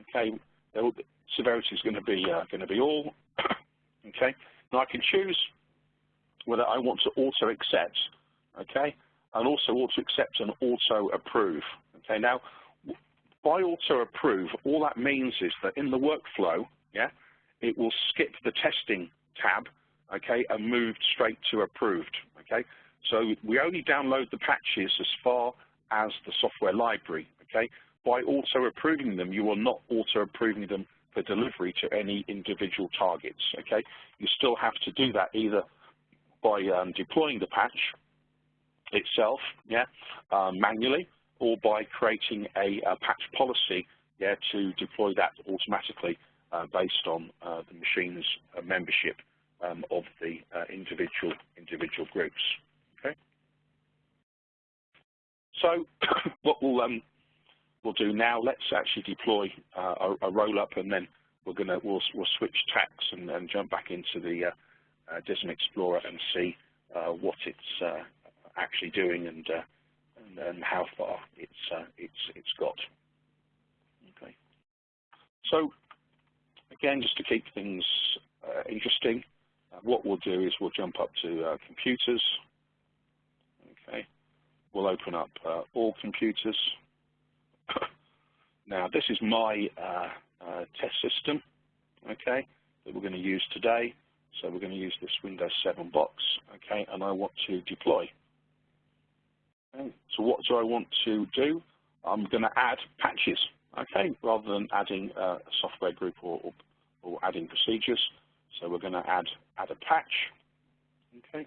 Okay. The severity is going to be all. Okay. Now I can choose whether I want to auto accept, okay, and also auto accept and auto approve. Okay. Now, by auto approve, all that means is that in the workflow, it will skip the testing tab, okay, and move straight to approved. Okay. So we only download the patches as far as the software library. Okay. By auto approving them, you are not auto approving them for delivery to any individual targets. Okay, you still have to do that either by deploying the patch itself, manually, or by creating a patch policy, to deploy that automatically based on the machine's membership of the individual groups. Okay, so what we'll we'll do now, let's actually deploy a Rollup, and then we'll switch tacks and jump back into the DISM Explorer and see what it's actually doing and how far it's got. Okay. So again, just to keep things interesting, what we'll do is we'll jump up to computers. Okay. We'll open up all computers. Now, this is my test system, okay, that we're going to use today. So we're going to use this Windows 7 box, okay, and I want to deploy. Okay. So what do I want to do? I'm going to add patches, okay, rather than adding a software group or adding procedures. So we're going to add a patch, okay.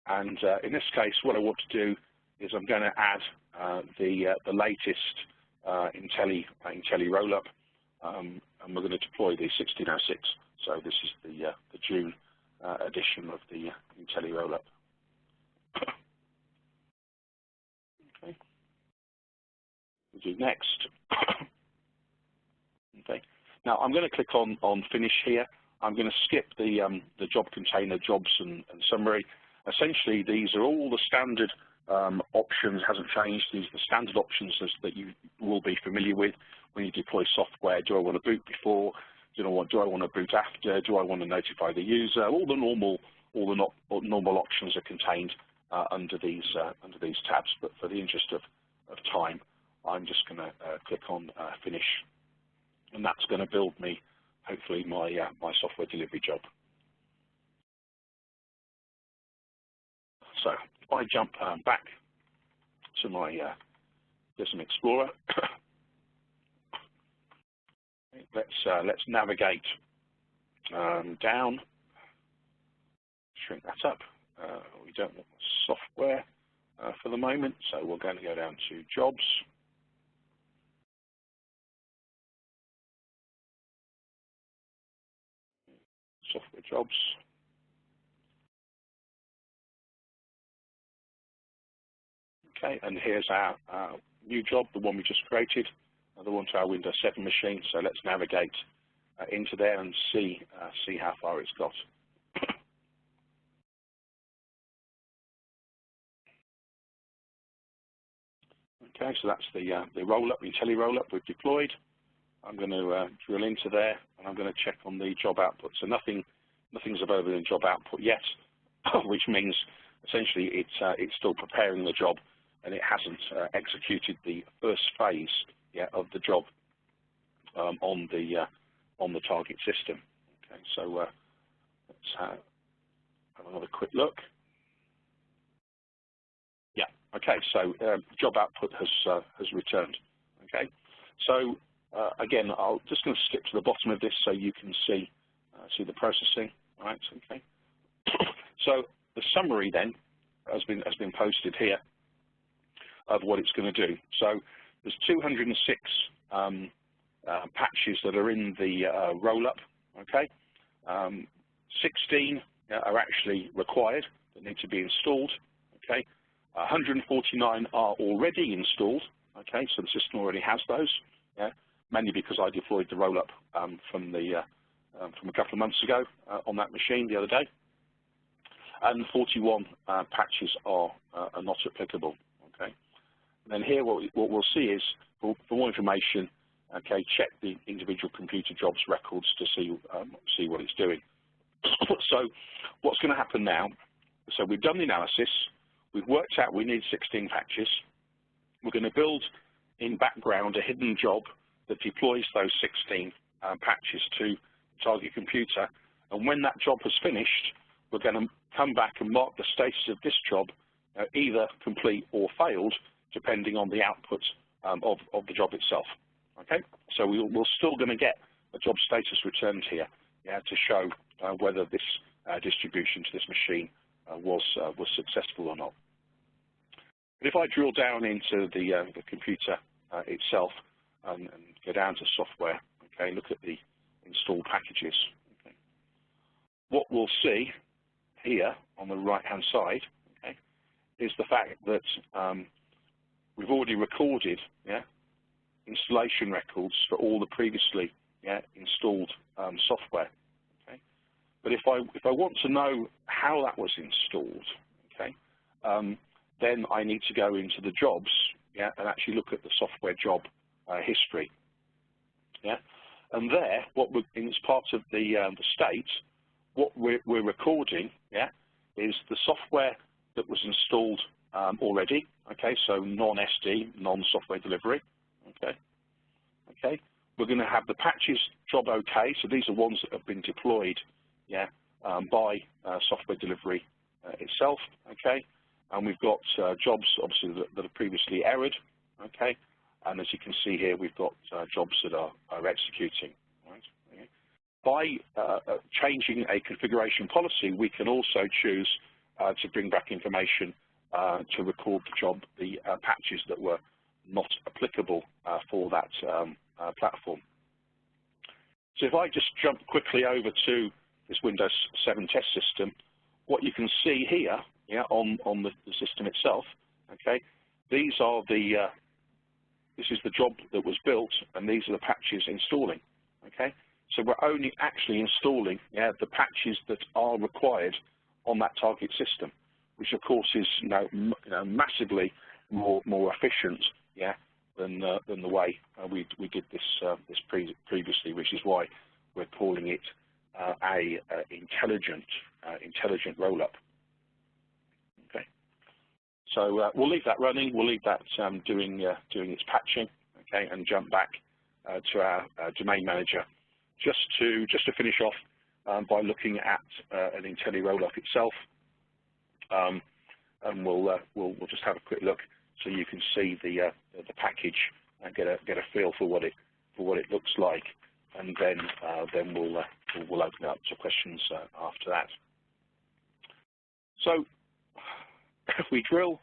And in this case, what I want to do is I'm going to add the latest Intelli Rollup, and we're going to deploy the 1606. So this is the June edition of the Intelli Rollup. Okay. We'll do next. Okay. Now I'm going to click on Finish here. I'm going to skip the job container, jobs, and summary. Essentially, these are all the standard options. Hasn't changed. These are the standard options that you will be familiar with when you deploy software. Do I want to boot before? Do I want to boot after? Do I want to notify the user? All the normal options are contained under these tabs. But for the interest of time, I'm just going to click on Finish, and that's going to build me, hopefully, my software delivery job. So if I jump back to my DISM Explorer, let's navigate down, shrink that up. We don't want software for the moment, so we're going to go down to Jobs. Software Jobs. Okay, and here's our new job, the one we just created, the one to our Windows 7 machine. So let's navigate into there and see how far it's got. Okay, so that's the Rollup, the Intelli Rollup we've deployed. I'm going to drill into there, and I'm going to check on the job output. So nothing's available in job output yet, which means essentially it's still preparing the job, and it hasn't executed the first phase of the job on the target system. Okay, so let's have another quick look. Yeah. Okay. So job output has returned. Okay. So again, I'm just going to skip to the bottom of this so you can see the processing. All right. Okay. So the summary then has been posted here of what it's going to do. So there's 206 patches that are in the Rollup. Okay. 16 are actually required that need to be installed. Okay. 149 are already installed. Okay. So the system already has those. Yeah. Mainly because I deployed the Rollup from a couple of months ago on that machine the other day. And 41 patches are not applicable. Okay. And then here, what we'll see is, for more information, okay, check the individual computer jobs records to see what it's doing. So what's going to happen now? So we've done the analysis. We've worked out we need 16 patches. We're going to build in background a hidden job that deploys those 16 patches to the target computer. And when that job has finished, we're going to come back and mark the status of this job either complete or failed, depending on the output of the job itself. Okay, so we're still going to get a job status returned here, to show whether this distribution to this machine was successful or not. But if I drill down into the computer itself and go down to software, okay, look at the installed packages. Okay. What we'll see here on the right-hand side, okay, is the fact that we've already recorded installation records for all the previously installed software. Okay, but if I want to know how that was installed, okay, then I need to go into the jobs, and actually look at the software job history. And there, as part of the state, what we're recording, is the software that was installed already. Okay, so non-SD, non-software delivery. Okay. We're going to have the patches job okay. So these are ones that have been deployed, by software delivery itself. Okay, and we've got jobs obviously that are previously errored. Okay. And as you can see here, we've got jobs that are executing. Right? Okay. By changing a configuration policy, we can also choose to bring back information to record the job, the patches that were not applicable for that platform. So if I just jump quickly over to this Windows 7 test system, what you can see here, on the system itself, okay, these are the this is the job that was built, and these are the patches installing. Okay, so we're only actually installing the patches that are required on that target system, which of course is massively more efficient than the way we did this previously, which is why we're calling it a intelligent rollup. Okay. So we'll leave that running. We'll leave that doing its patching, okay, and jump back to our domain manager just to finish off by looking at an IntelliRollup itself, and we'll just have a quick look so you can see the package and get a feel for what it looks like, and then we'll open up to questions after that. So if we drill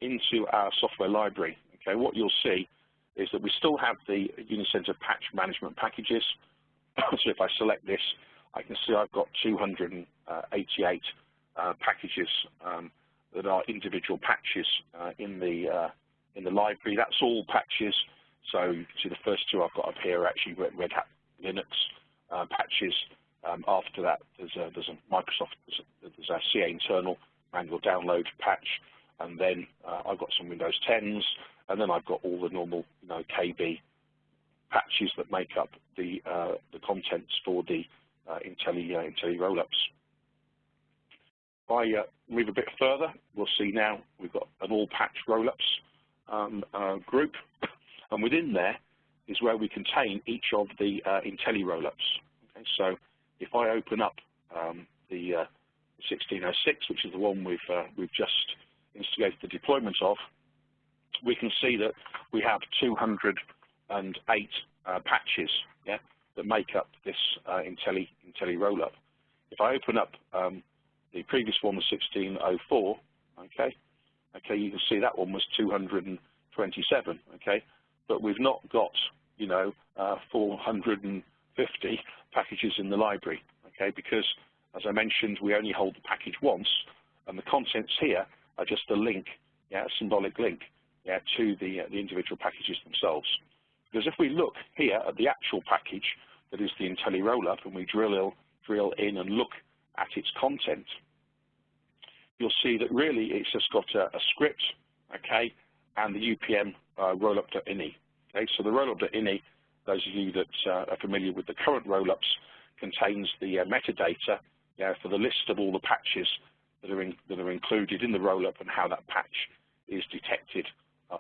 into our software library, okay, what you'll see is that we still have the Unicenter patch management packages. So if I select this, I can see I've got 288 packages that are individual patches in the library. That's all patches. So you can see the first two I've got up here are actually Red Hat Linux patches. After that, there's a Microsoft, there's a CA internal manual download patch, and then I've got some Windows 10s, and then I've got all the normal KB patches that make up the contents for the IntelliRollups. If I move a bit further, we'll see now we've got an all-patch Rollups group, and within there is where we contain each of the IntelliRollups. Okay, so if I open up the 1606, which is the one we've just instigated the deployment of, we can see that we have 208 patches that make up this IntelliRollup. If I open up the previous one, the 1604, okay, you can see that one was 227, okay, but we've not got 450 packages in the library, okay, because as I mentioned, we only hold the package once, and the contents here are just a link, a symbolic link, to the individual packages themselves. Because if we look here at the actual package that is the IntelliRollup, and we drill in and look at its content, you'll see that really it's just got a script, okay, and the UPM rollup.ini. Okay, so the rollup.ini, those of you that are familiar with the current rollups, contains the metadata for the list of all the patches that are included in the rollup and how that patch is detected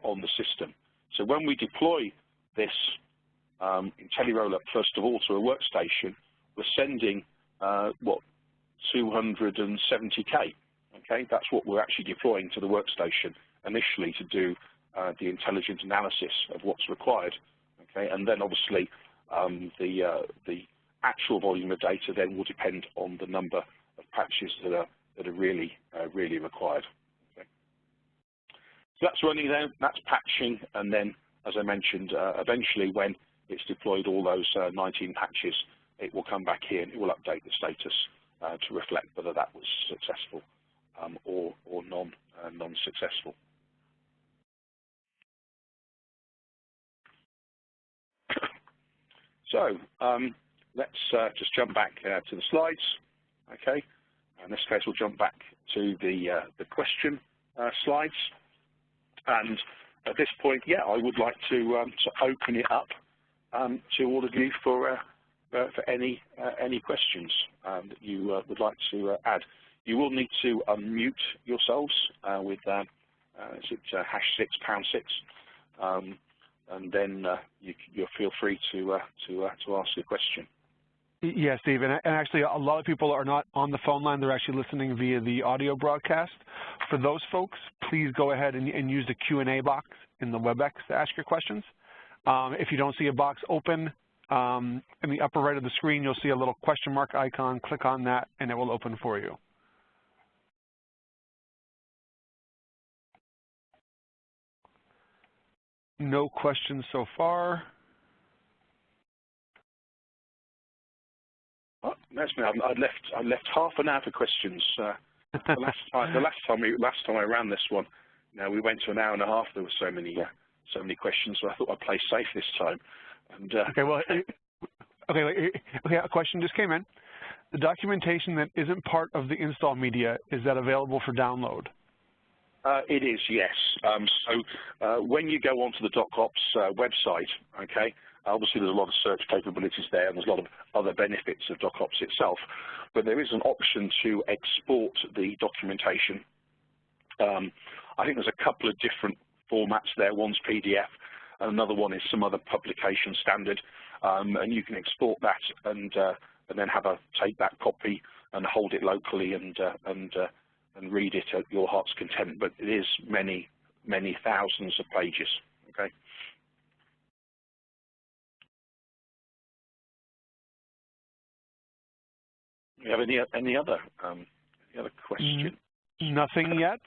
on the system. So when we deploy this IntelliRollup first of all to a workstation, we're sending 270K. Okay, that's what we're actually deploying to the workstation initially to do the intelligent analysis of what's required. Okay, and then obviously the actual volume of data then will depend on the number of patches that are really required. Okay. So that's running there, that's patching, and then as I mentioned, eventually when it's deployed all those 19 patches, it will come back here and it will update the status to reflect whether that was successful or non-successful. So let's just jump back to the slides. Okay. In this case, we'll jump back to the question slides. And at this point, yeah, I would like to open it up to all of you for any questions that you would like to add. You will need to unmute yourselves with is it #6#6, and then you'll feel free to ask a question. Yeah, Steve, and actually a lot of people are not on the phone line. They're actually listening via the audio broadcast. For those folks, please go ahead and use the Q&A box in the WebEx to ask your questions. If you don't see a box open, in the upper right of the screen, you'll see a little question mark icon. Click on that, and it will open for you. No questions so far. Oh, that's me. I left half an hour for questions. The last time I ran this one, we went to an hour and a half. There were so many questions, so I thought I'd play safe this time. And okay, well, okay, a question just came in. The documentation that isn't part of the install media, is that available for download? It is, yes. So when you go onto the DocOps website, okay, obviously there's a lot of search capabilities there, and there's a lot of other benefits of DocOps itself, but there is an option to export the documentation. I think there's a couple of different formats there. One's PDF, and another one is some other publication standard, and you can export that and then take that copy and hold it locally and read it at your heart's content. But it is many thousands of pages. Okay. Do you have any other question? Nothing yet.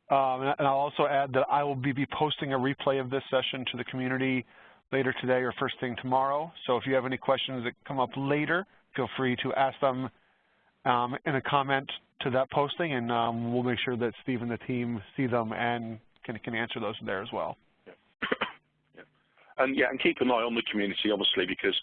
And I'll also add that I will be posting a replay of this session to the community later today or first thing tomorrow. So if you have any questions that come up later, feel free to ask them in a comment to that posting, and we'll make sure that Steve and the team see them and can answer those there as well. And keep an eye on the community, obviously, because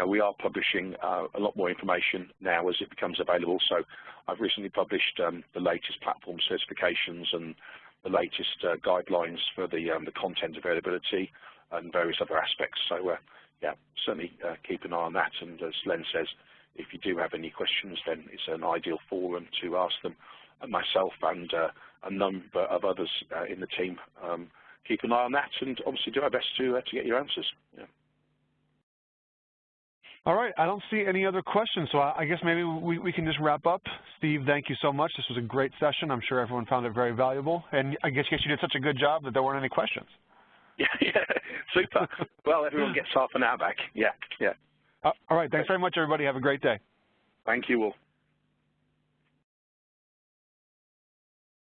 we are publishing a lot more information now as it becomes available. So I've recently published the latest platform certifications and the latest guidelines for the content availability and various other aspects. So certainly keep an eye on that. And as Len says, if you do have any questions, then it's an ideal forum to ask them. And myself and a number of others in the team keep an eye on that, and obviously do our best to get your answers. Yeah. All right, I don't see any other questions, so I guess maybe we can just wrap up. Steve, thank you so much. This was a great session. I'm sure everyone found it very valuable, and I guess you did such a good job that there weren't any questions. Yeah, super. Well, everyone gets half an hour back. Yeah. All right, thanks very much, everybody. Have a great day. Thank you all.